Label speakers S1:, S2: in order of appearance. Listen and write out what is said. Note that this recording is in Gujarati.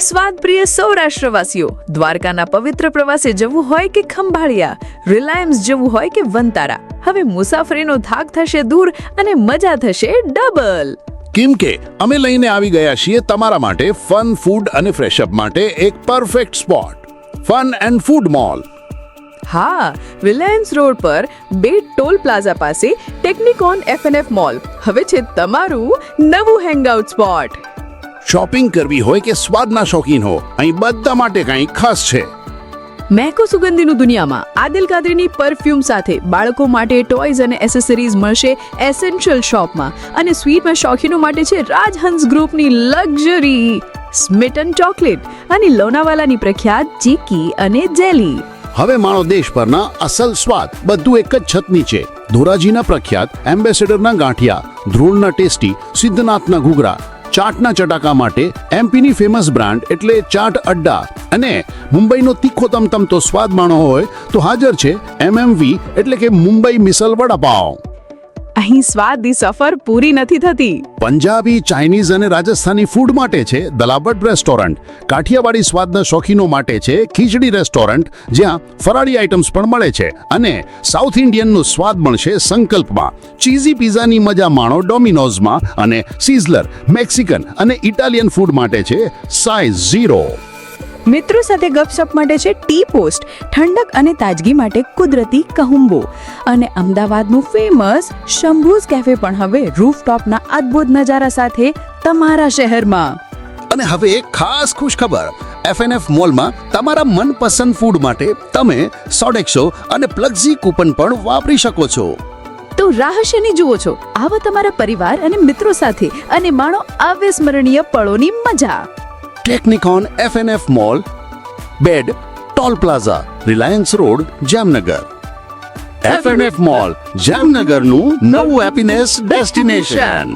S1: સ્વાદપ્રિય સૌરાષ્ટ્રવાસીઓ, દ્વારકાના પવિત્ર પ્રવાસે જવું હોય કે ખંભાળિયા, રિલાયન્સ જવું હોય કે વંતારા, હવે મુસાફરીનો થાક થશે દૂર અને મજા થશે ડબલ.
S2: કેમ કે અમે લઈને આવી ગયા છીએ તમારા માટે ફન, ફૂડ અને ફ્રેશઅપ માટે એક perfect spot, fun and food mall.
S1: હા, રિલાયન્સ રોડ પર બેટ ટોલ પ્લાઝા પાસે ટેકનિકોન F&F મોલ હવે છે તમારું નવું હેંગઆઉટ સ્પોટ.
S2: શોપિંગ કરવી હોય કે સ્વાદના શોખીન હો, અહીં બધા માટે કંઈક ખાસ છે.
S1: મહેકો સુગંધીનું દુનિયામાં આદિલ કાદરીની પરફ્યુમ સાથે બાળકો માટે ટોયઝ અને એસેસરીઝ મળશે એસેન્શિયલ શોપમાં, અને સ્વીટમાં શોખીનો માટે છે રાજહંસ ગ્રુપની લક્ઝરી સ્મિટન ચોકલેટ અને લોનાવાલાની પ્રખ્યાત ચીકી અને જેલી.
S2: હવે માણો દેશભરના અસલ સ્વાદ બધું એક જ છત નીચે. ધોરાજીના પ્રખ્યાત એમ્બેસેડરના ગાંઠિયા, ધ્રોળના ટેસ્ટી, સિદ્ધનાથના ઘૂઘરા, ચાટના ચટાકા માટે એમપીની ફેમસ બ્રાન્ડ એટલે ચાટ અડ્ડા, અને મુંબઈનો તીખો તમતમતો સ્વાદ માણો હોય તો હાજર છે MMV એટલે કે મુંબઈ મિસલ વડાપાવ.
S1: અહીં સ્વાદની સફર પૂરી નથી થતી.
S2: પંજાબી, ચાઇનીઝ અને રાજસ્થાની ફૂડ માટે છે દલાબટ રેસ્ટોરન્ટ. કાઠિયાવાડી સ્વાદના શોખીનો માટે છે ખીચડી રેસ્ટોરન્ટ, જ્યાં ફરાળી આઇટમ્સ પણ મળે છે. અને સાઉથ ઇન્ડિયનનો સ્વાદ મળશે સંકલ્પમાં. ચીઝી પિઝાની મજા માણો ડોમિનોઝમાં, અને સિઝલર મેક્સિકન અને ઇટાલિયન ફૂડ માટે છે સાઇઝ 0.
S1: મિત્રો સાથે ગપશપ માટે છે ટી પોસ્ટ, ઠંડક અને તાજગી માટે કુદરતી કહુંબો, અને અમદાવાદનું ફેમસ શંભૂઝ કેફે પણ હવે રૂફટોપના અદ્ભુત નજારા સાથે તમારા શહેરમાં.
S2: અને હવે એક ખાસ ખુશખબર, F&F મોલમાં તમારા મનપસંદ ફૂડ માટે તમે સોડેક્સો અને પ્લગઝી કૂપન પણ વાપરી શકો છો.
S1: તો રાહ શેની જુઓ છો? આવો તમારા પરિવાર અને મિત્રો સાથે અને માણો અવિસ્મરણીય પળોની મજા.
S2: ટેકનિકોન F&F mall, Bed toll plaza, Reliance road, Jamnagar. F&F mall, જામનગરનું નવું હેપીનેસ ડેસ્ટિનેશન.